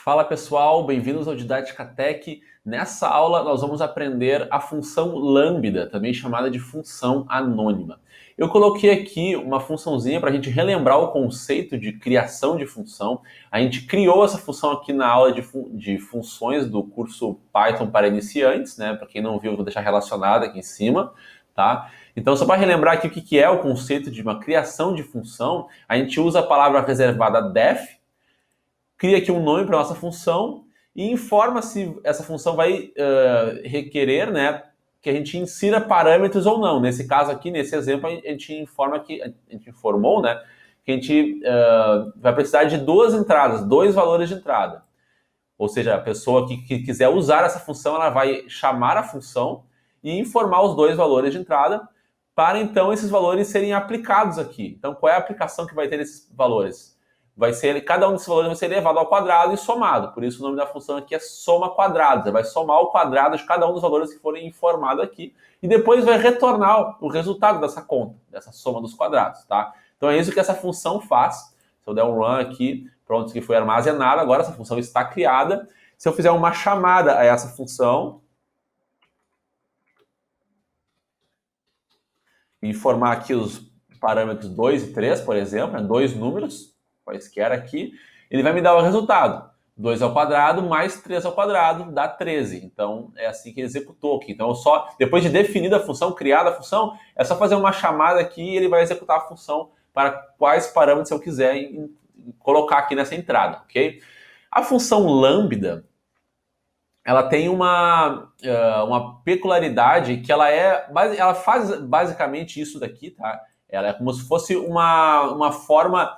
Fala pessoal, bem-vindos ao Didática Tech. Nessa aula nós vamos aprender a função lambda, também chamada de função anônima. Eu coloquei aqui uma funçãozinha para a gente relembrar o conceito de criação de função. A gente criou essa função aqui na aula de funções do curso Python para iniciantes, né? Para quem não viu, eu vou deixar relacionado aqui em cima, tá? Então, só para relembrar aqui o que é o conceito de uma criação de função, a gente usa a palavra reservada def, cria aqui um nome para nossa função e informa se essa função vai requerer, né, que a gente insira parâmetros ou não. Nesse caso aqui, nesse exemplo, a gente informou, né, que a gente vai precisar de duas entradas, dois valores de entrada. Ou seja, a pessoa que quiser usar essa função, ela vai chamar a função e informar os dois valores de entrada para, então, esses valores serem aplicados aqui. Então, qual é a aplicação que vai ter esses valores? Cada um desses valores vai ser elevado ao quadrado e somado. Por isso o nome da função aqui é soma quadrados. Você vai somar o quadrado de cada um dos valores que forem informados aqui e depois vai retornar o resultado dessa conta, dessa soma dos quadrados, tá? Então é isso que essa função faz. Se eu der um run aqui, pronto, que foi armazenado, agora essa função está criada. Se eu fizer uma chamada a essa função, informar aqui os parâmetros 2 e 3, por exemplo, né, dois números, quaisquer aqui, ele vai me dar o resultado. 2 ao quadrado mais 3 ao quadrado dá 13. Então, é assim que ele executou aqui. Então, depois de definida a função, criada a função, é só fazer uma chamada aqui e ele vai executar a função para quais parâmetros eu quiser colocar aqui nessa entrada, ok? A função lambda, ela tem uma peculiaridade que ela faz basicamente isso daqui, tá? Ela é como se fosse uma forma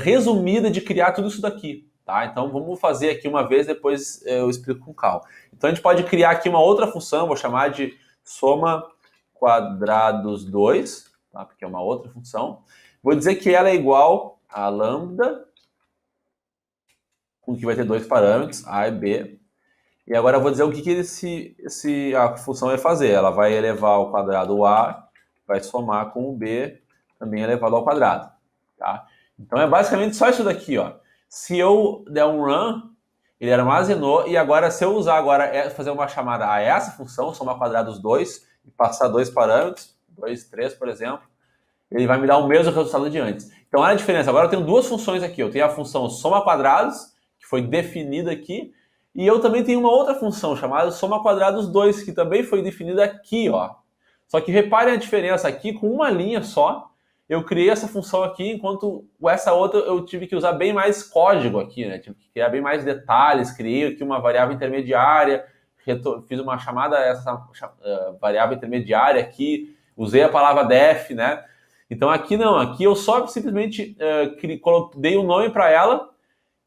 resumida de criar tudo isso daqui, tá? Então vamos fazer aqui uma vez, depois eu explico com calma. Então a gente pode criar aqui uma outra função, vou chamar de soma quadrados 2, tá? Porque é uma outra função. Vou dizer que ela é igual a lambda, que vai ter dois parâmetros, a e b. E agora eu vou dizer o que a função vai fazer. Ela vai elevar ao quadrado o a, vai somar com o b, também elevado ao quadrado, tá? Então é basicamente só isso daqui, ó. Se eu der um run, ele armazenou, e agora se eu usar fazer uma chamada a essa função, somar quadrados 2, e passar dois parâmetros, 2, 3, por exemplo, ele vai me dar o mesmo resultado de antes. Então olha a diferença, agora eu tenho duas funções aqui, eu tenho a função soma quadrados, que foi definida aqui, e eu também tenho uma outra função chamada soma quadrados 2, que também foi definida aqui, ó. Só que reparem a diferença aqui, com uma linha só, eu criei essa função aqui, enquanto essa outra eu tive que usar bem mais código aqui, né? Tive que criar bem mais detalhes, criei aqui uma variável intermediária, fiz uma chamada a essa variável intermediária aqui, usei a palavra def, né? Então aqui não, aqui eu só simplesmente dei um nome para ela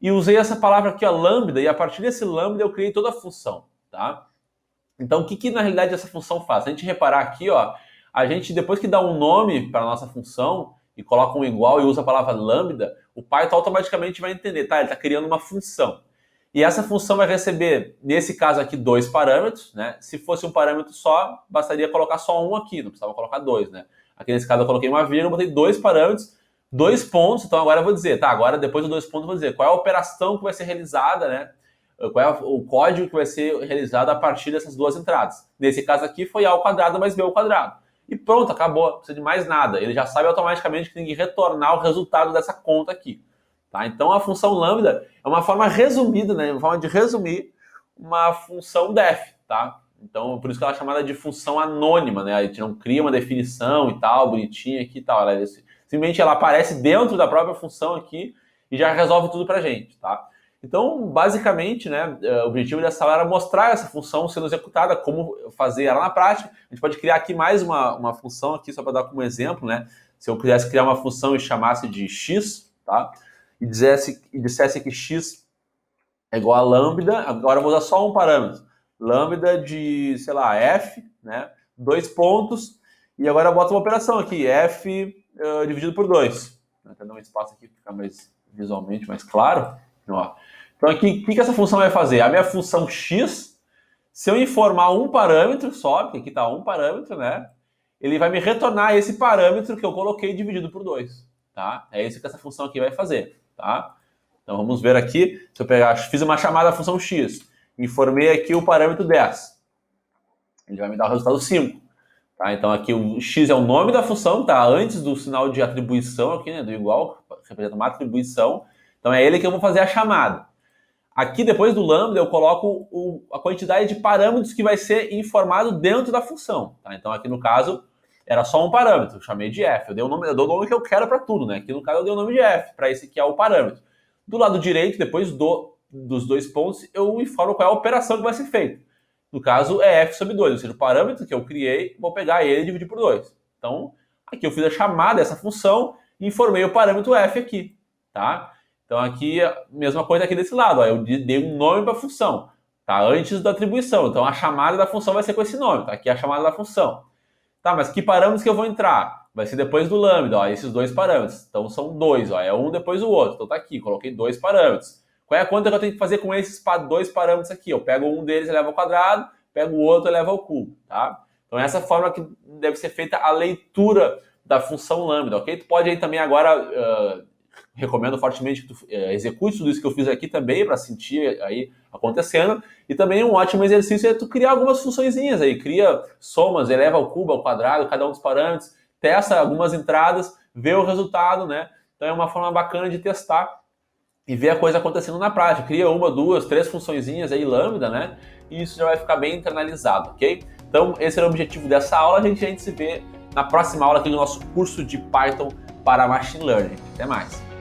e usei essa palavra aqui, ó, lambda, e a partir desse lambda eu criei toda a função, tá? Então o que na realidade essa função faz? Se a gente reparar aqui, ó, a gente, depois que dá um nome para a nossa função e coloca um igual e usa a palavra lambda, o Python automaticamente vai entender, tá? Ele está criando uma função. E essa função vai receber, nesse caso aqui, dois parâmetros, né? Se fosse um parâmetro só, bastaria colocar só um aqui, não precisava colocar dois, né? Aqui nesse caso eu coloquei uma vírgula, botei dois parâmetros, 2 pontos, então agora eu vou dizer, tá? Agora depois dos 2 pontos eu vou dizer qual é a operação que vai ser realizada, né? Qual é o código que vai ser realizado a partir dessas duas entradas. Nesse caso aqui foi a ao quadrado mais b ao quadrado. E pronto, acabou, não precisa de mais nada. Ele já sabe automaticamente que tem que retornar o resultado dessa conta aqui. Tá? Então a função lambda é uma forma resumida, né? Uma forma de resumir uma função def. Tá? Então por isso que ela é chamada de função anônima, né? A gente não cria uma definição e tal, bonitinha aqui e tal. Simplesmente ela aparece dentro da própria função aqui e já resolve tudo pra gente. Tá? Então, basicamente, né, o objetivo dessa aula era mostrar essa função sendo executada, como fazer ela na prática. A gente pode criar aqui mais uma função aqui, só para dar como exemplo, né? Se eu quisesse criar uma função e chamasse de x, tá? E dissesse que x é igual a lambda, agora eu vou usar só um parâmetro. Lambda de, sei lá, f, né? 2 pontos, e agora eu boto uma operação aqui, f dividido por 2. Até dar um espaço aqui para ficar mais visualmente mais claro. Ó. Então aqui, o que essa função vai fazer? A minha função x, se eu informar um parâmetro só, porque aqui está um parâmetro, né? Ele vai me retornar esse parâmetro que eu coloquei dividido por 2, tá? É isso que essa função aqui vai fazer, tá? Então vamos ver aqui, se eu pegar, fiz uma chamada à função x, informei aqui o parâmetro 10, ele vai me dar o resultado 5. Tá? Então aqui o x é o nome da função, tá? Antes do sinal de atribuição aqui, né, do igual, representa uma atribuição. Então é ele que eu vou fazer a chamada. Aqui depois do lambda eu coloco a quantidade de parâmetros que vai ser informado dentro da função. Tá? Então aqui no caso era só um parâmetro, eu chamei de f. Eu dou o nome que eu quero para tudo, né? Aqui no caso eu dei o nome de f, para esse que é o parâmetro. Do lado direito, depois dos dois pontos, eu informo qual é a operação que vai ser feita. No caso é f sobre 2, ou seja, o parâmetro que eu criei, vou pegar ele e dividir por 2. Então aqui eu fiz a chamada dessa função e informei o parâmetro f aqui, tá? Então aqui, mesma coisa aqui desse lado, ó, eu dei um nome para a função, tá? Antes da atribuição, então a chamada da função vai ser com esse nome, tá? Aqui é a chamada da função. Tá, mas que parâmetros que eu vou entrar? Vai ser depois do lambda, ó, esses dois parâmetros. Então são dois, ó, é um depois do outro. Então tá aqui, coloquei dois parâmetros. Qual é a conta que eu tenho que fazer com esses dois parâmetros aqui? Eu pego um deles e levo ao quadrado, pego o outro e levo ao cubo, tá? Então essa forma que deve ser feita a leitura da função lambda, ok? Tu pode aí também agora... recomendo fortemente que tu execute tudo isso que eu fiz aqui também para sentir aí acontecendo. E também um ótimo exercício é tu criar algumas funçõezinhas aí. Cria somas, eleva ao cubo, ao quadrado, cada um dos parâmetros, testa algumas entradas, vê o resultado, né? Então é uma forma bacana de testar e ver a coisa acontecendo na prática. Cria uma, duas, três funçõezinhas aí lambda, né? E isso já vai ficar bem internalizado, ok? Então esse era o objetivo dessa aula. A gente se vê na próxima aula aqui do nosso curso de Python para Machine Learning. Até mais!